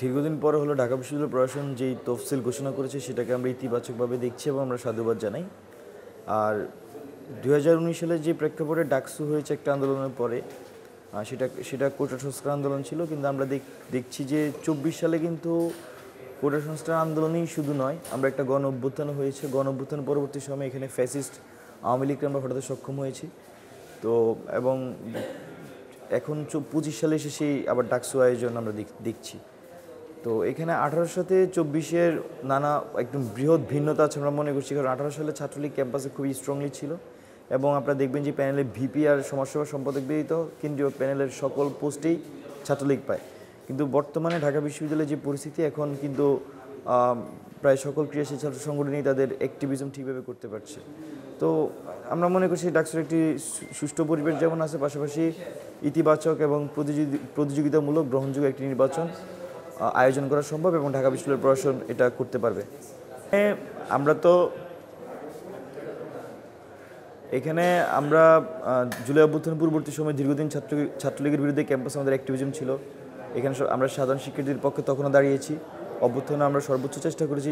দীর্ঘদিন পরে হলো ঢাকা বিশ্ববিদ্যালয় প্রশাসন যেই তফসিল ঘোষণা করেছে সেটাকে আমরা ইতিবাচকভাবে দেখছি এবং আমরা সাধুবাদ জানাই। আর 2019 সালে যে প্রেক্ষাপটে ডাকসু হয়েছে একটা আন্দোলনের পরে, সেটা সেটা কোটা সংস্কার আন্দোলন ছিল, কিন্তু আমরা দেখছি যে 24 সালে কিন্তু কোটা সংস্কার আন্দোলনই শুধু নয়, আমরা একটা গণ অভ্যুত্থান হয়েছে। গণ অভ্যুত্থান পরবর্তী সময়ে এখানে ফ্যাসিস্ট আওয়ামী লীগকে আমরা হঠাৎ সক্ষম হয়েছি। তো এবং এখন 25 সালে এসে সেই আবার ডাকসু আয়োজন আমরা দেখছি। তো এখানে 18 সাথে 24-এর নানা একদম বৃহৎ ভিন্নতা আছে আমরা মনে করছি, কারণ 18 সালে ছাত্রলীগ ক্যাম্পাসে খুবই স্ট্রংলি ছিল এবং আপনারা দেখবেন যে প্যানেলে ভিপি আর সমাজসেবা সম্পাদক ব্যতীত কেন্দ্রীয় প্যানেলের সকল পোস্টেই ছাত্রলীগ পায়। কিন্তু বর্তমানে ঢাকা বিশ্ববিদ্যালয়ের যে পরিস্থিতি, এখন কিন্তু প্রায় সকল ক্রিয়াশীল ছাত্র সংগঠনই তাদের অ্যাক্টিভিজম ঠিকভাবে করতে পারছে। তো আমরা মনে করছি ডাকসুর একটি সুষ্ঠু পরিবেশ যেমন আছে, পাশাপাশি ইতিবাচক এবং প্রতিযোগিতামূলক গ্রহণযোগ্য একটি নির্বাচন আয়োজন করা সম্ভব এবং ঢাকা বিশ্ববিদ্যালয় প্রশাসন এটা করতে পারবে। আমরা তো এখানে জুলাই অভ্যুত্থান পূর্ববর্তী সময় দীর্ঘদিন ছাত্রলীগের বিরুদ্ধে ক্যাম্পাসে আমাদের অ্যাক্টিভিজম ছিল। এখানে আমরা সাধারণ শিক্ষার্থীদের পক্ষে তখনও দাঁড়িয়েছি। অভ্যুত্থানে আমরা সর্বোচ্চ চেষ্টা করেছি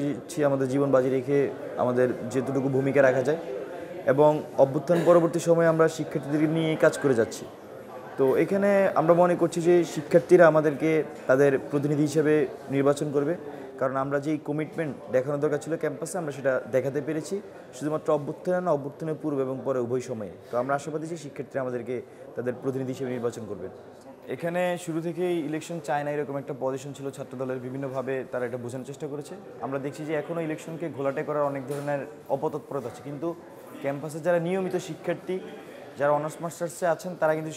আমাদের জীবন বাজি রেখে আমাদের যেটুকু ভূমিকা রাখা যায়, এবং অভ্যুত্থান পরবর্তী সময়ে আমরা শিক্ষার্থীদের নিয়ে কাজ করে যাচ্ছি। তো এখানে আমরা মনে করছি যে শিক্ষার্থীরা আমাদেরকে তাদের প্রতিনিধি হিসেবে নির্বাচন করবে, কারণ আমরা যেই কমিটমেন্ট দেখানোর দরকার ছিল ক্যাম্পাসে আমরা সেটা দেখাতে পেরেছি, শুধুমাত্র অভ্যুত্থানে না, অভ্যুত্থানের পূর্বে এবং পরে উভয় সময়ে। তো আমরা আশাবাদী যে শিক্ষার্থীরা আমাদেরকে তাদের প্রতিনিধি হিসেবে নির্বাচন করবেন। এখানে শুরু থেকেই ইলেকশন চায় না এরকম একটা পজিশন ছিল ছাত্রদলের, বিভিন্নভাবে তারা এটা বোঝানোর চেষ্টা করেছে। আমরা দেখছি যে এখনও ইলেকশনকে ঘোলাটে করার অনেক ধরনের অপতৎপরতা আছে, কিন্তু ক্যাম্পাসে যারা নিয়মিত শিক্ষার্থী, যারা অনার্স মাস্টার্সে আছেন, তারা কিন্তু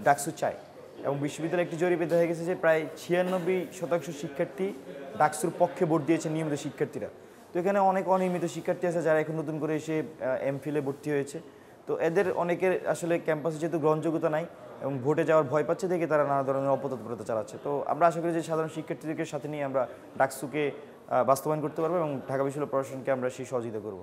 ডাকসু চায়। এবং বিশ্ববিদ্যালয়ে একটি জরিপে দেখা গেছে যে প্রায় 96% শিক্ষার্থী ডাকসুর পক্ষে ভোট দিয়েছে, নিয়মিত শিক্ষার্থীরা। তো এখানে অনেক অনিয়মিত শিক্ষার্থী আছে যারা এখন নতুন করে এসে এমফিলে ভর্তি হয়েছে। তো এদের অনেকের আসলে ক্যাম্পাসে যেহেতু গ্রহণযোগ্যতা নাই এবং ভোটে যাওয়ার ভয় পাচ্ছে দেখে তারা নানা ধরনের অপতৎপরতা চালাচ্ছে। তো আমরা আশা করি যে সাধারণ শিক্ষার্থীদেরকে সাথে নিয়ে আমরা ডাকসুকে বাস্তবায়ন করতে পারবো এবং ঢাকা বিশ্ববিদ্যালয় প্রশাসনকে আমরা সেই সহযোগিতা করব।